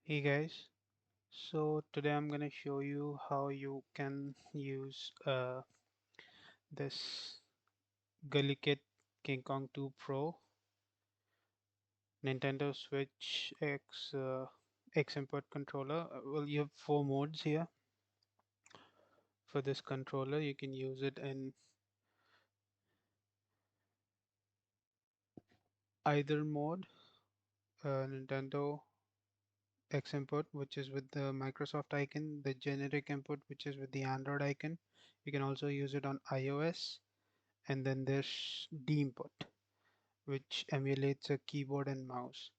Hey guys, so today I'm gonna show you how you can use this Gulikit King Kong 2 Pro Nintendo Switch X input controller. Well, you have four modes here for this controller. You can use it in either mode, Nintendo X input, which is with the Microsoft icon, the generic input, which is with the Android icon. You can also use it on iOS, and then there's D input, which emulates a keyboard and mouse.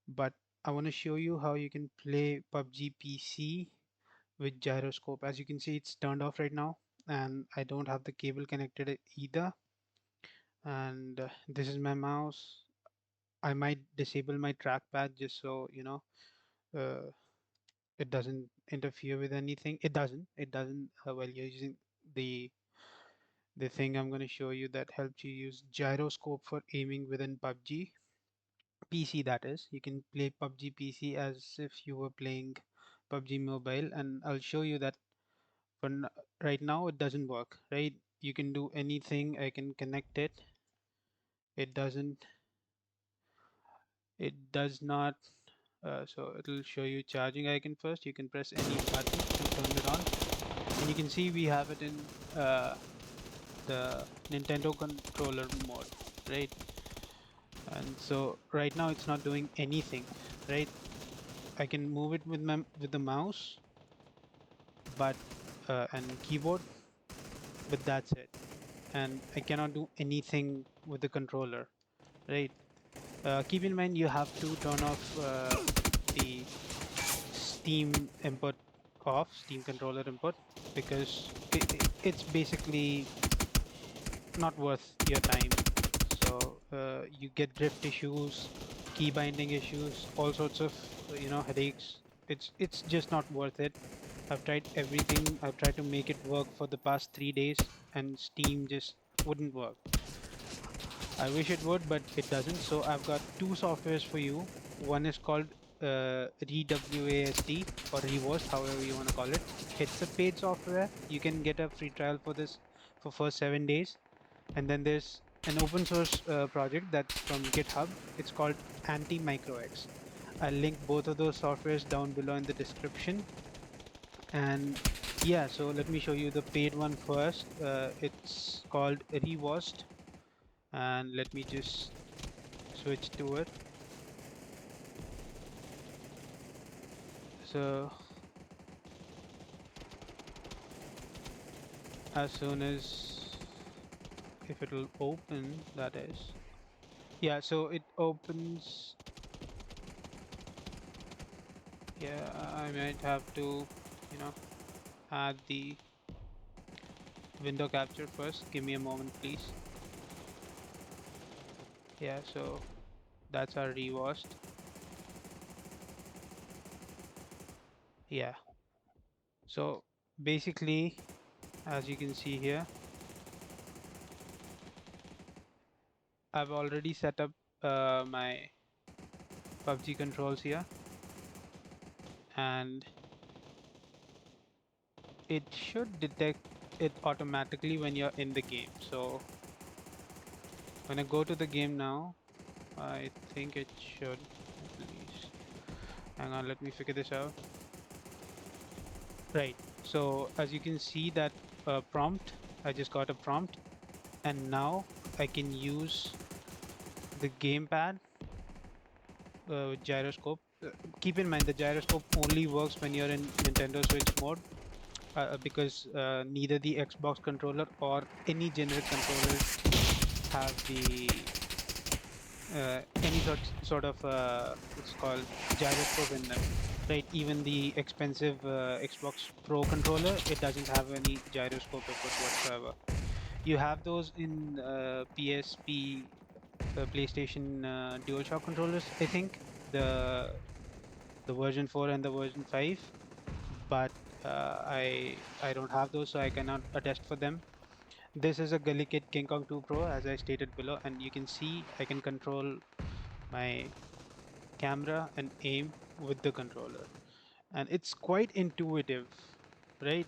But I want to show you how you can play PUBG PC with gyroscope. As you can see, it's turned off right now, and I don't have the cable connected either. And this is my mouse. I might disable my trackpad just so uh, it doesn't interfere with anything. It doesn't. It doesn't while you're using the the thing I'm going to show you that helps you use gyroscope for aiming within PUBG. PC, that is. You can play PUBG PC as if you were playing PUBG Mobile, and I'll show you that for right now it doesn't work, right? You can do anything, I can connect it. It doesn't, it does not, so it'll show you charging icon first. You can press any button to turn it on, and you can see we have it in the Nintendo controller mode, right? And so right now it's not doing anything, right? I can move it with my with the mouse, but and keyboard, but that's it. And I cannot do anything with the controller, right? Keep in mind you have to turn off the Steam input off, Steam controller input, because it's basically not worth your time. So you get drift issues, key binding issues, all sorts of headaches. It's just not worth it. I've tried everything. I've tried to make it work for the past 3 days, and Steam just wouldn't work. I wish it would, but it doesn't. So I've got two softwares for you. One is called Rewasd or Rewasd, however you want to call it. It's a paid software. You can get a free trial for this for first 7 days. And then there's an open source project that's from GitHub. It's called AntiMicroX. I'll link both of those softwares down below in the description. And yeah, so let me show you the paid one first. It's called Rewasd, and let me just switch to it. So as soon as if it'll open, that is. Yeah, so it opens. Yeah, I might have to, you know, add the window capture first. Give me a moment, please. Yeah, so that's our Rewasd. Yeah, so basically, as you can see here, I've already set up my PUBG controls here, and it should detect it automatically when you're in the game. So when I go to the game now, I think it should at least. Hang on, let me figure this out. Right. So as you can see that prompt, I just got a prompt, and now I can use the gamepad with gyroscope. Keep in mind the gyroscope only works when you're in Nintendo Switch mode, because neither the Xbox controller or any generic controllers have the any sort of what's called gyroscope in them, right? Even the expensive Xbox Pro controller, it doesn't have any gyroscope input whatsoever. You have those in PSP, PlayStation DualShock controllers, I think, the version 4 and the version 5, but I don't have those, so I cannot attest for them. This is a Gulikit King Kong 2 Pro, as I stated below, and you can see I can control my camera and aim with the controller, and it's quite intuitive, right?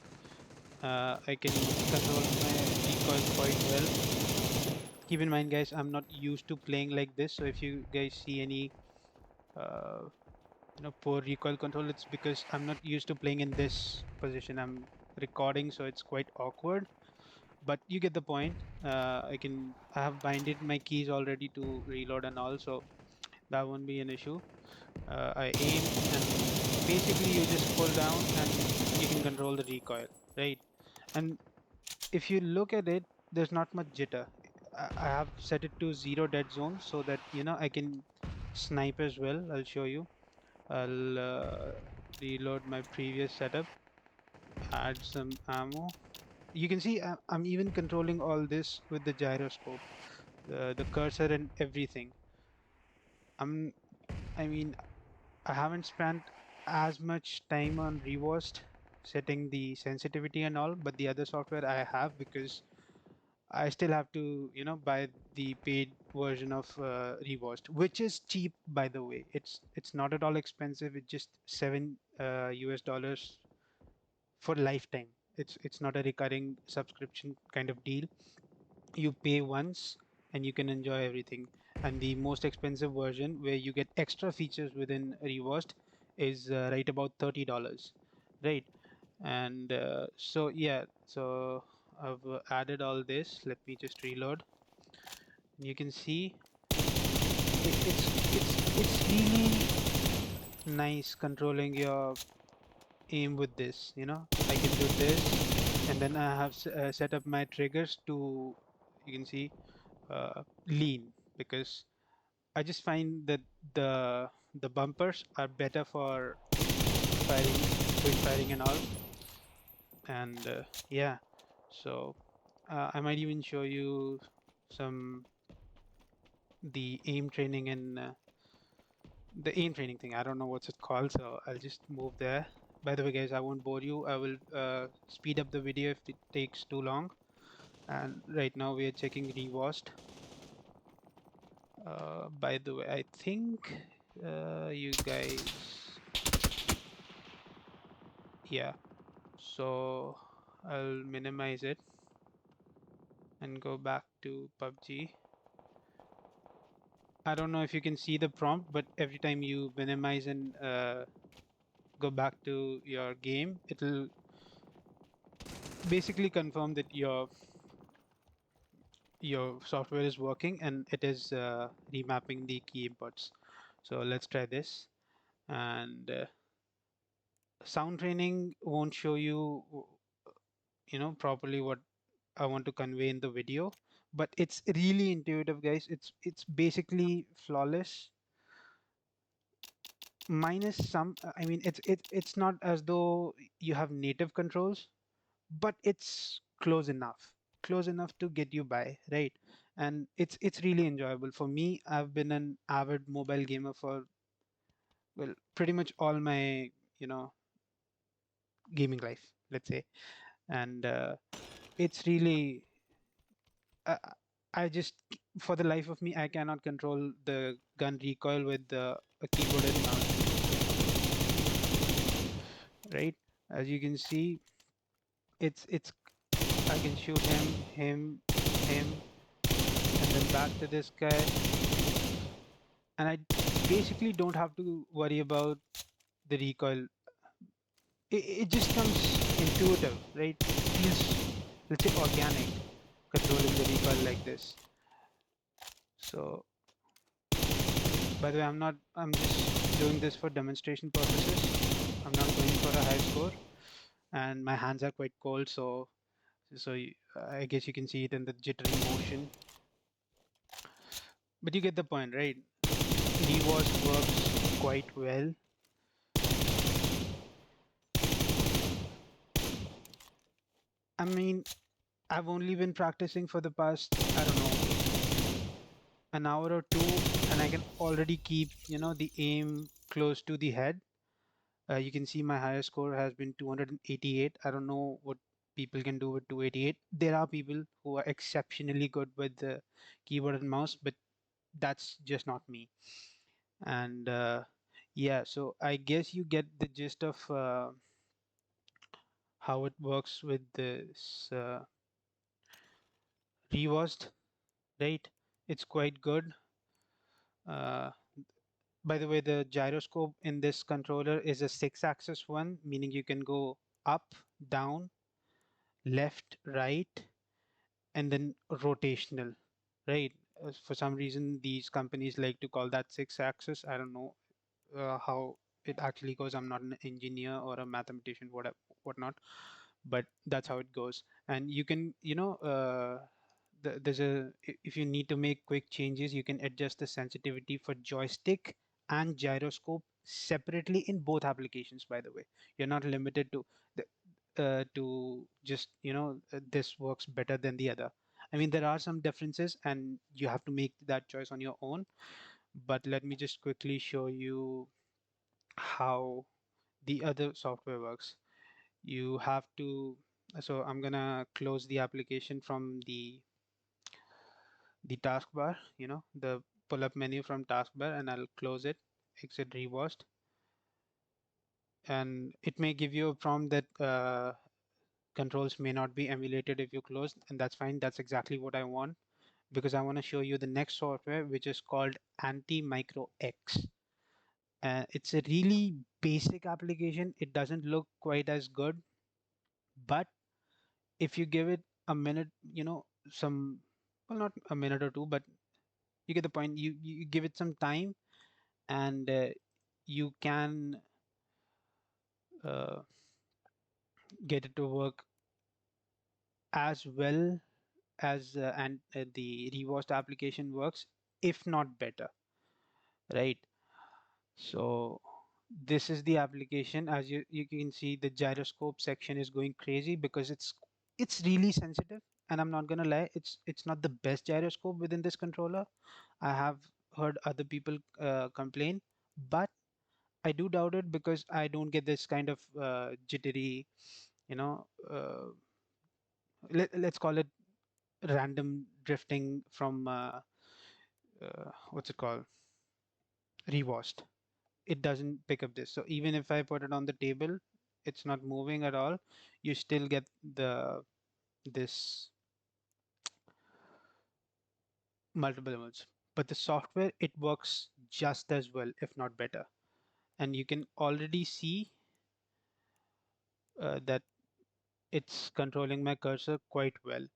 I can control my recoil quite well. Keep in mind, guys, I'm not used to playing like this, so if you guys see any uh, poor recoil control, it's because I'm not used to playing in this position. I'm recording, so it's quite awkward, but you get the point. I have binded my keys already to reload and all, so that won't be an issue. I aim, and basically you just pull down and you can control the recoil, right? And if you look at it, there's not much jitter. I have set it to zero dead zone so that I can snipe as well. I'll show you. I'll reload my previous setup, add some ammo. You can see I'm even controlling all this with the gyroscope, the cursor and everything. I'm, I mean, I haven't spent as much time on Rewasd setting the sensitivity and all, but the other software I have because I still have to, buy the paid version of Rewasd, which is cheap, by the way. It's not at all expensive. It's just seven US dollars for lifetime. It's not a recurring subscription kind of deal. You pay once and you can enjoy everything. And the most expensive version, where you get extra features within Rewasd, is right about $30, right? And so yeah, so I've added all this. Let me just reload. You can see it's really nice controlling your aim with this. I can do this, and then I have set up my triggers to, you can see, lean, because I just find that the bumpers are better for firing, quick firing and all. And yeah, so I might even show you some the aim training and the aim training thing. I don't know what's it called, so I'll just move there. By the way, guys, I won't bore you. I will speed up the video if it takes too long. And right now we are checking Rewasd. By the way, I think you guys, yeah. So I'll minimize it and go back to PUBG. I don't know if you can see the prompt, but every time you minimize and go back to your game, it'll basically confirm that your software is working and it is remapping the key inputs. So let's try this. And sound training won't show you, properly what I want to convey in the video, but it's really intuitive, guys. It's basically flawless, minus some. I mean, it's not as though you have native controls, but it's close enough to get you by, right? And it's really enjoyable for me. I've been an avid mobile gamer for, well, pretty much all my you know gaming life, let's say. And it's really, uh, I just, for the life of me, I cannot control the gun recoil with a keyboard and mouse, right? As you can see, it's I can shoot him, and then back to this guy, and I basically don't have to worry about the recoil. It just comes intuitive, right? It feels, let's say, organic, controlling the recoil like this. So, by the way, I'm just doing this for demonstration purposes. I'm not going for a high score, and my hands are quite cold, so I guess you can see it in the jittery motion. But you get the point, right? Rewatch works quite well. I mean, I've only been practicing for the past, I don't know, an hour or two, and I can already keep, the aim close to the head. You can see my highest score has been 288. I don't know what people can do with 288. There are people who are exceptionally good with the keyboard and mouse, but that's just not me. And Yeah, so I guess you get the gist of how it works with this Rewasd, right? It's quite good. Uh, by the way, the gyroscope in this controller is a six-axis one, meaning you can go up, down, left, right, and then rotational, right? For some reason, these companies like to call that six-axis. I don't know how it actually goes. I'm not an engineer or a mathematician, whatnot, but that's how it goes. And you can, there's if you need to make quick changes, you can adjust the sensitivity for joystick and gyroscope separately in both applications. By the way, you're not limited to the, to just this works better than the other. I mean, there are some differences, and you have to make that choice on your own. But let me just quickly show you how the other software works. You have to, so I'm gonna close the application from the taskbar, the pull up menu from taskbar, and I'll close it, exit Rewasd. And it may give you a prompt that controls may not be emulated if you close, and that's fine. That's exactly what I want, because I want to show you the next software, which is called AntiMicroX. It's a really basic application. It doesn't look quite as good, but if you give it a minute, some, well, not a minute or two, but you get the point. You give it some time, and you can uh, get it to work as well as the Rewasd application works, if not better, right? So this is the application. As you can see, the gyroscope section is going crazy because it's really sensitive. And I'm not gonna lie, it's not the best gyroscope within this controller. I have heard other people complain, but I do doubt it because I don't get this kind of jittery, you know, uh, let's call it random drifting from what's it called, Rewasd. It doesn't pick up this. So even if I put it on the table, it's not moving at all. You still get this multiple modes. But the software, it works just as well, if not better. And you can already see that it's controlling my cursor quite well.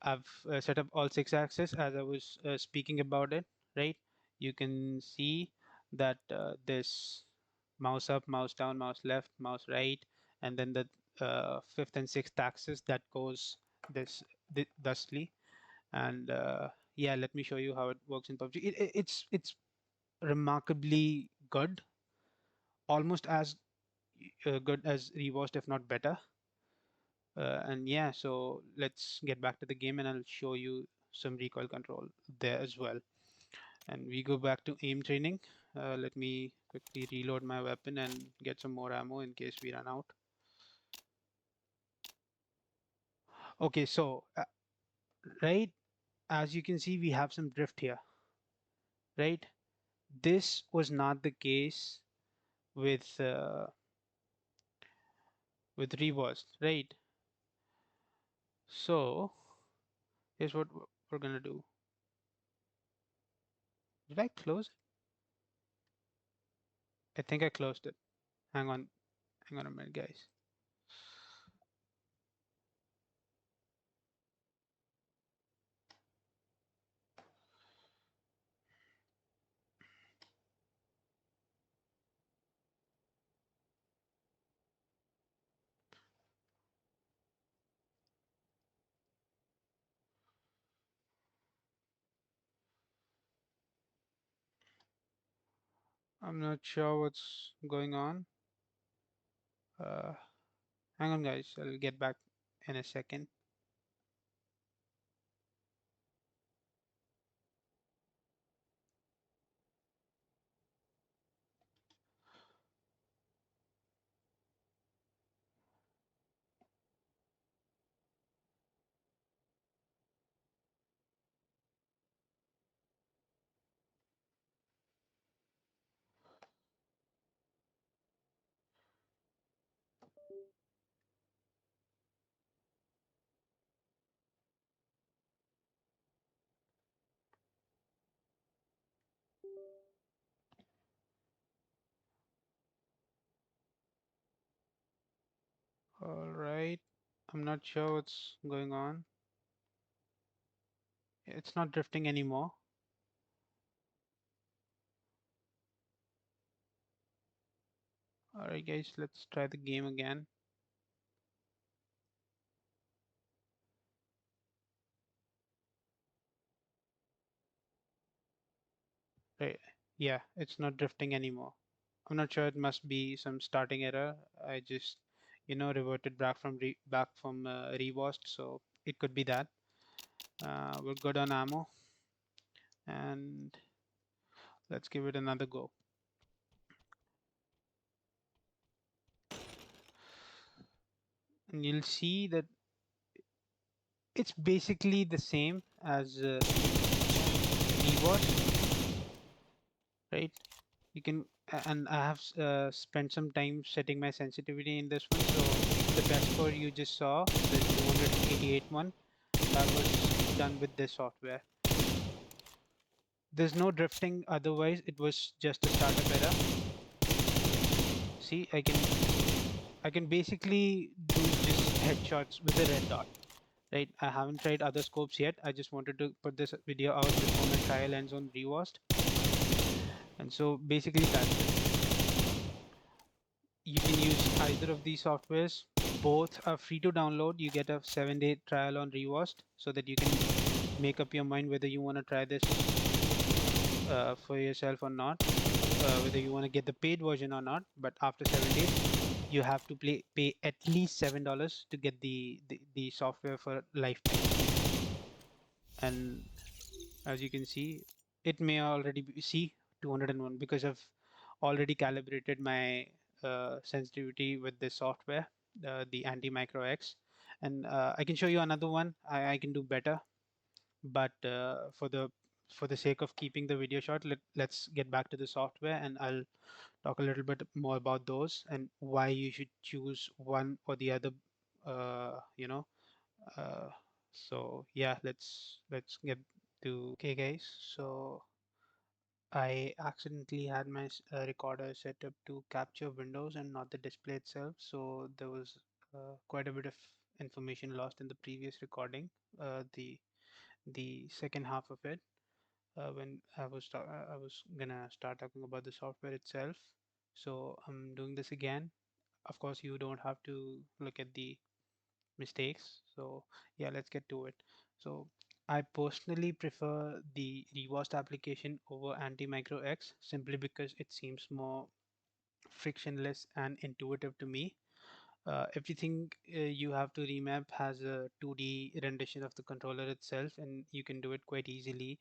I've set up all six axes as I was speaking about it, right? You can see that this mouse up, mouse down, mouse left, mouse right, and then the fifth and sixth axis that goes this thusly. And yeah, let me show you how it works in PUBG. It's remarkably good, almost as good as Rewasd, if not better. And yeah, so let's get back to the game and I'll show you some recoil control there as well. And we go back to aim training. Let me quickly reload my weapon and get some more ammo in case we run out. Okay, so right, as you can see, we have some drift here, right? This was not the case with Rewasd, right? So here's what we're gonna do. Did I close it? I think I closed it. Hang on, hang on a minute, guys. I'm not sure what's going on. Uh, Hang on, guys. I'll get back in a second. All right. I'm not sure what's going on. It's not drifting anymore. All right, guys, let's try the game again. Right. Yeah, it's not drifting anymore. I'm not sure. It must be some starting error. I just, reverted back from Rewasd, so it could be that. We're good on ammo, and let's give it another go. And you'll see that it's basically the same as Rewasd, right? You can, and I have spent some time setting my sensitivity in this one. So the best score you just saw, the 288 one, that was done with this software. There's no drifting, otherwise it was just a startup error. See, I can basically do just headshots with the red dot. Right, I haven't tried other scopes yet. I just wanted to put this video out before my trial ends on Rewasd. And so basically that's it. You can use either of these softwares. Both are free to download. You get a 7-day trial on Rewasd so that you can make up your mind whether you want to try this for yourself or not, whether you want to get the paid version or not. But after 7 days, you have to pay at least $7 to get the software for lifetime. And as you can see, it may already be see 201 because I've already calibrated my sensitivity with this software, the AntiMicroX, and I can show you another one. I can do better, but for the sake of keeping the video short, let's get back to the software, and I'll talk a little bit more about those and why you should choose one or the other. Uh, you know, uh, so yeah, let's get to okay, guys. So I accidentally had my recorder set up to capture windows and not the display itself. So there was quite a bit of information lost in the previous recording. The second half of it, when I was gonna start talking about the software itself. So I'm doing this again. Of course, you don't have to look at the mistakes. So yeah, let's get to it. So I personally prefer the Rewasd application over AntiMicroX simply because it seems more frictionless and intuitive to me. Everything you have to remap has a 2D rendition of the controller itself, and you can do it quite easily.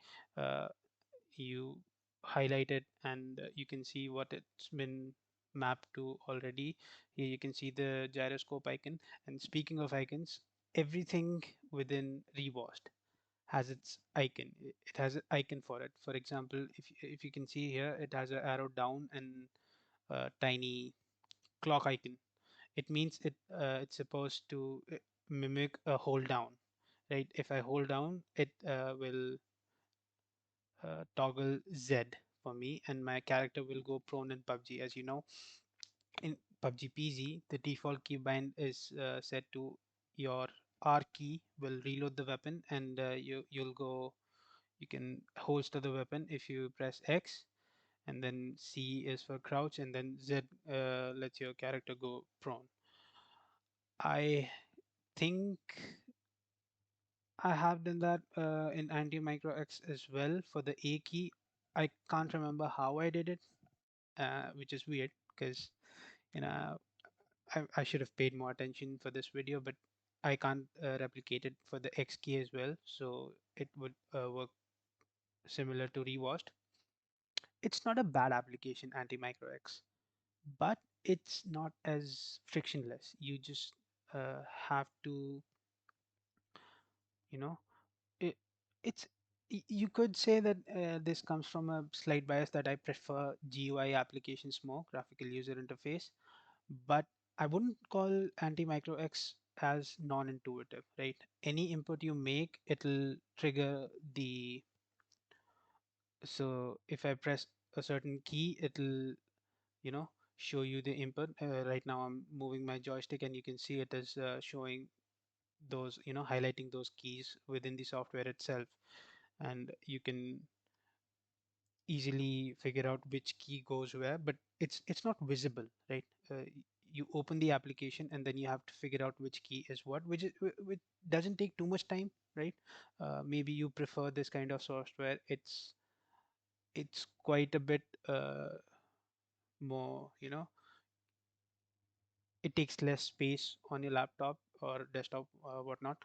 You highlight it, and you can see what it's been mapped to already. Here you can see the gyroscope icon. And speaking of icons, everything within Rewasd has its icon. It has an icon for it. For example, if you can see here, it has an arrow down and a tiny clock icon. It means it's supposed to mimic a hold down, right? If I hold down, it will toggle Z for me, and my character will go prone in PUBG. As you know, in PUBG PC, the default keybind is set to your R key will reload the weapon, and you'll go. You can hold to the weapon if you press X, and then C is for crouch, and then Z lets your character go prone. I think I have done that in AntiMicroX as well for the A key. I can't remember how I did it, which is weird because you know I should have paid more attention for this video, but I can't replicate it for the X key as well, so it would work similar to Rewasd. It's not a bad application, AntiMicroX, but it's not as frictionless. You just have to, you know, it, it's you could say that this comes from a slight bias that I prefer GUI applications more, graphical user interface, but I wouldn't call AntiMicroX as non-intuitive, right? Any input you make, it'll trigger the, so if I press a certain key, it'll, you know, show you the input. Right now I'm moving my joystick and you can see it is showing those, highlighting those keys within the software itself. And you can easily figure out which key goes where, but it's not visible, right? You open the application and then you have to figure out which key is what, which doesn't take too much time, right? Maybe you prefer this kind of software. It's quite a bit more, it takes less space on your laptop or desktop, whatnot,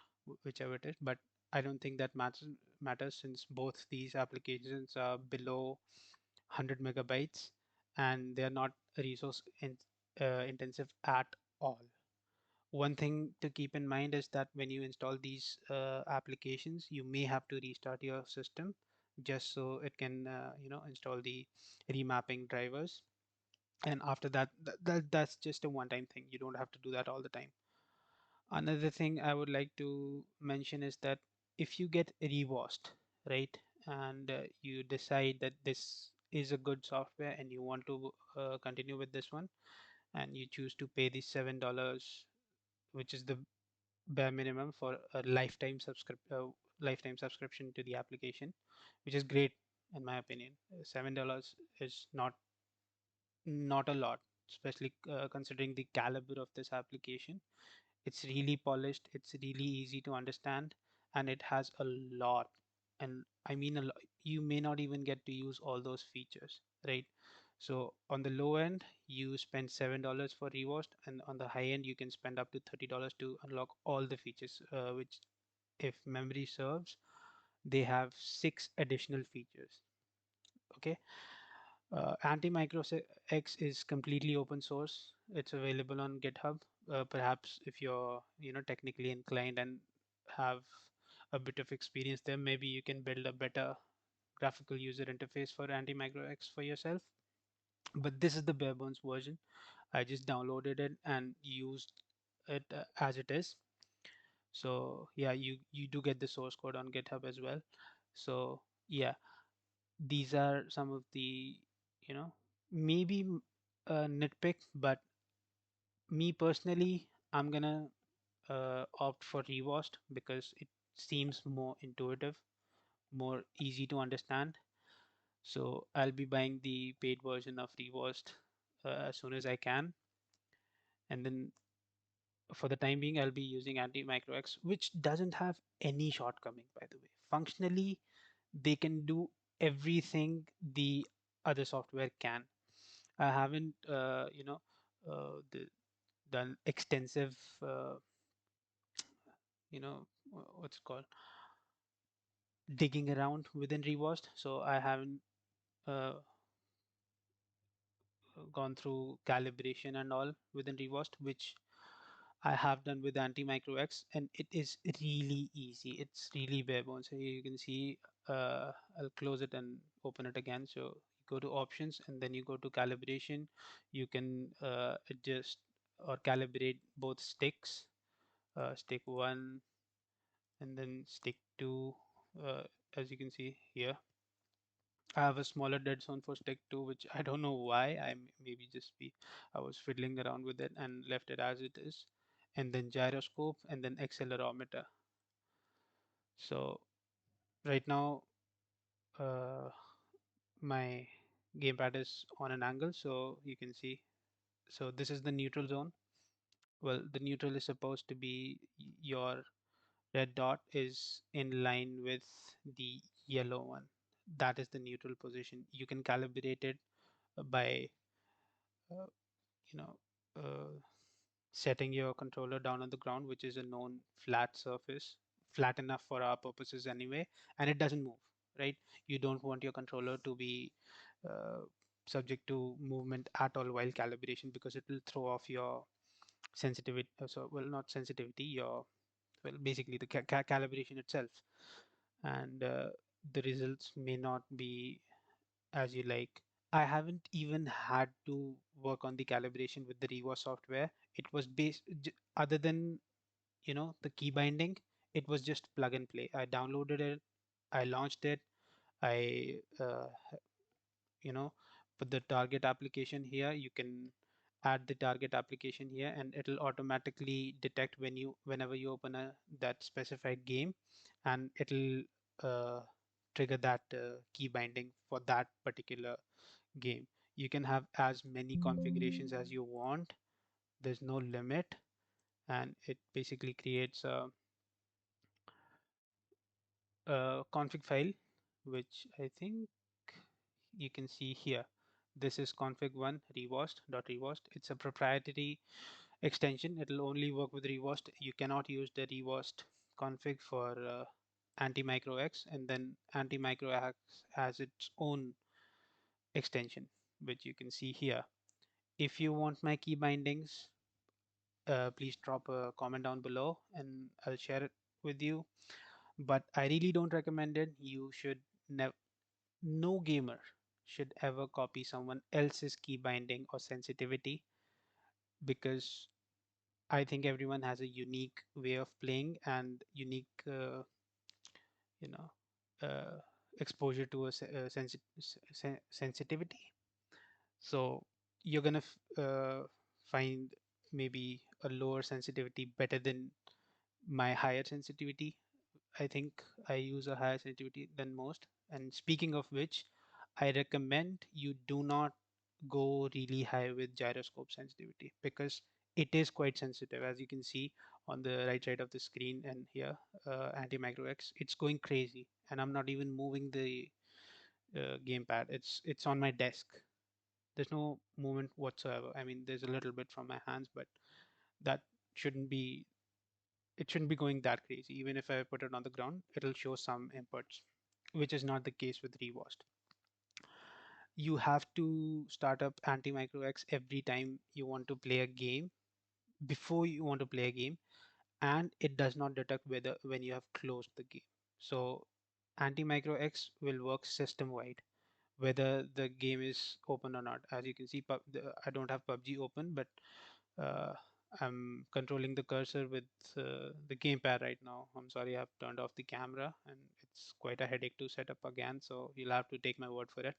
whichever it is. But I don't think that matters since both these applications are below 100 megabytes and they are not intensive at all. One thing to keep in mind is that when you install these applications, you may have to restart your system just so it can, install the remapping drivers. And after that, that's just a one-time thing. You don't have to do that all the time. Another thing I would like to mention is that if you get Rewasd, right, and you decide that this is a good software and you want to continue with this one, and you choose to pay the $7, which is the bare minimum for a lifetime subscription to the application, which is great in my opinion. $7 is not a lot, especially considering the caliber of this application. It's really polished, it's really easy to understand, and it has a lot. And I mean a lot. You may not even get to use all those features, right? So on the low end, you spend $7 for Rewatch, and on the high end, you can spend up to $30 to unlock all the features, which, if memory serves, they have 6 additional features. Okay. AntiMicroX is completely open source. It's available on GitHub. Perhaps if you're, technically inclined and have a bit of experience there, maybe you can build a better graphical user interface for AntiMicroX for yourself. But this is the bare bones version. I just downloaded it and used it as it is. So yeah, you do get the source code on GitHub as well. So yeah, these are some of the, you know, maybe a nitpick, but me personally, I'm gonna opt for Rewasd because it seems more intuitive, more easy to understand. So I'll be buying the paid version of Rewasd as soon as I can. And then for the time being, I'll be using AntiMicroX, which doesn't have any shortcoming, by the way. Functionally, they can do everything the other software can. I haven't, done extensive, what's it called, digging around within Rewasd. So I haven't uh, gone through calibration and all within Rewasd, which I have done with AntiMicroX, and it is really easy. It's really bare bones. So you can see, I'll close it and open it again. So you go to options and then you go to calibration. You can adjust or calibrate both sticks, stick one and then stick two, as you can see here. I have a smaller dead zone for stick 2, which I don't know why. Maybe just be I was fiddling around with it and left it as it is. And then gyroscope and then accelerometer. So right now, uh, my gamepad is on an angle, so you can see. So this is the neutral zone. Well, the neutral is supposed to be your red dot is in line with the yellow one. That is the neutral position. You can calibrate it by uh, you know uh, setting your controller down on the ground, which is a known flat surface, flat enough for our purposes anyway, and it doesn't move, right? You don't want your controller to be uh, subject to movement at all while calibration because it will throw off your sensitivity. Well, not sensitivity, your, well, basically the calibration itself, and the results may not be as you like. I haven't even had to work on the calibration with the Rewasd software. It was based other than the key binding, it was just plug and play. I downloaded it, I launched it, I you know put the target application here. You can add the target application here, and it'll automatically detect whenever you open that specified game, and it'll uh, trigger that key binding for that particular game. You can have as many configurations as you want. There's no limit, and it basically creates a config file, which I think you can see here. This is config1 rewasd.rewasd. It's a proprietary extension. It'll only work with Rewasd. You cannot use the Rewasd config for AntiMicroX, and then AntiMicroX has its own extension, which you can see here. If you want my key bindings, please drop a comment down below and I'll share it with you. But I really don't recommend it. You should never, no gamer should ever copy someone else's key binding or sensitivity, because I think everyone has a unique way of playing and unique, you know, uh, exposure to sensitivity. So you're gonna find maybe a lower sensitivity better than my higher sensitivity. I think I use a higher sensitivity than most. And speaking of which, I recommend you do not go really high with gyroscope sensitivity, because it is quite sensitive. As you can see on the right side of the screen and here, AntiMicroX, it's going crazy, and I'm not even moving the gamepad. It's on my desk. There's no movement whatsoever. I mean, there's a little bit from my hands, but that shouldn't be it shouldn't be going that crazy. Even if I put it on the ground, it'll show some inputs, which is not the case with Rewasd. You have to start up AntiMicroX every time you want to play a game, before you want to play a game, and it does not detect whether when you have closed the game. So AntiMicroX will work system-wide, whether the game is open or not. As you can see, I don't have PUBG open, but uh, I'm controlling the cursor with the gamepad right now. I'm sorry, I've turned off the camera and it's quite a headache to set up again, so you'll have to take my word for it.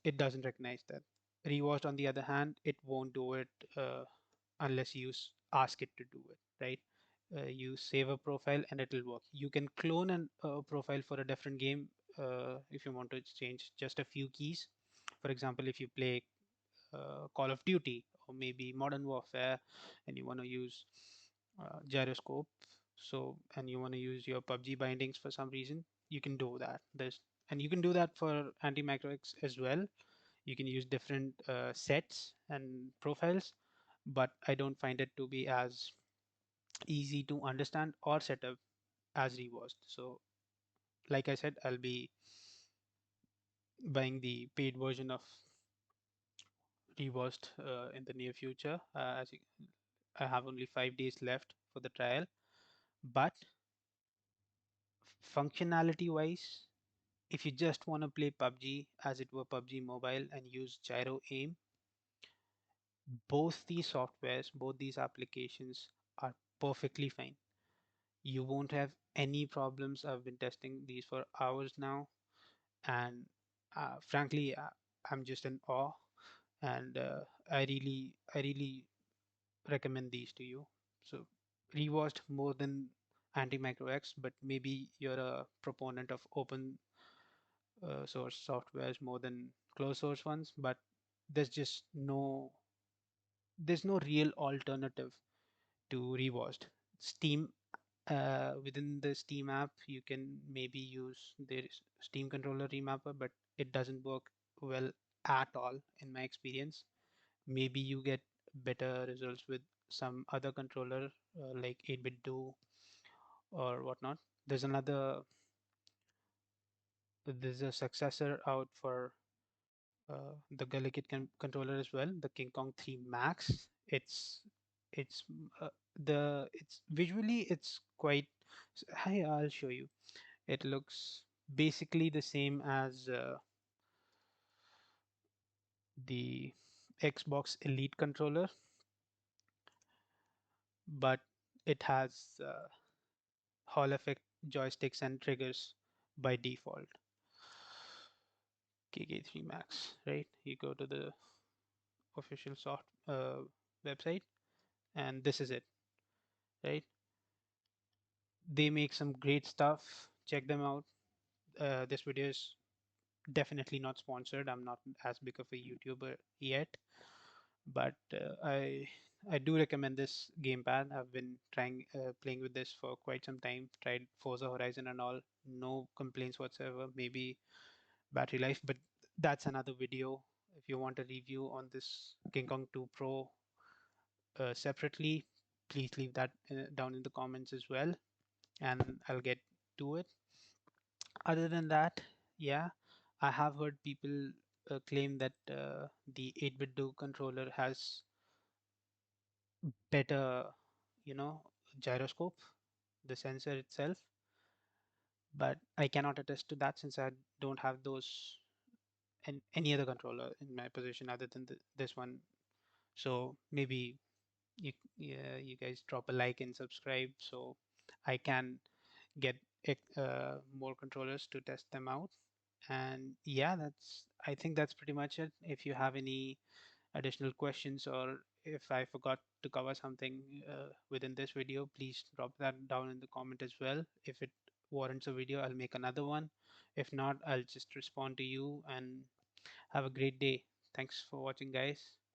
It doesn't recognize that. Rewatched, on the other hand, it won't do it unless you ask it to do it, right? You save a profile and it'll work. You can clone a profile for a different game if you want to change just a few keys. For example, if you play Call of Duty or maybe Modern Warfare, and you want to use gyroscope, so and you want to use your PUBG bindings for some reason, you can do that. And you can do that for AntiMicroX as well. You can use different sets and profiles, but I don't find it to be as easy to understand or set up as Rewasd. So, like I said, I'll be buying the paid version of Rewasd in the near future. I have only 5 days left for the trial, but functionality wise, if you just want to play PUBG as it were PUBG Mobile and use Gyro Aim, both these softwares, both these applications are perfectly fine. You won't have any problems. I've been testing these for hours now, and frankly, I'm just in awe, and I really recommend these to you. So Rewasd more than AntiMicroX, but maybe you're a proponent of open source softwares more than closed source ones, but there's just there's no real alternative to Rewasd. Steam, within the Steam app, you can maybe use their Steam controller remapper, but it doesn't work well at all in my experience. Maybe you get better results with some other controller like 8-bit do or whatnot. There's another, there's a successor out for the Gulikit controller as well, the King Kong 3 Max. It's it's visually it's quite. Hi, I'll show you. It looks basically the same as the Xbox Elite controller, but it has Hall effect joysticks and triggers by default. KK3 Max, right? You go to the official website, and this is it, right? They make some great stuff. Check them out. This video is definitely not sponsored. I'm not as big of a YouTuber yet, but I do recommend this gamepad. I've been trying playing with this for quite some time. Tried Forza Horizon and all, no complaints whatsoever. Maybe battery life, but that's another video. If you want a review on this King Kong 2 Pro separately, please leave that down in the comments as well, and I'll get to it. Other than that, yeah, I have heard people claim that the 8-bit do controller has better, you know, gyroscope, the sensor itself, but I cannot attest to that since I don't have those and any other controller in my position other than this one. So maybe yeah, you guys drop a like and subscribe so I can get more controllers to test them out. And yeah, I think that's pretty much it. If you have any additional questions or if I forgot to cover something within this video, please drop that down in the comment as well. If it warrants a video, I'll make another one. If not, I'll just respond to you and have a great day. Thanks for watching, guys.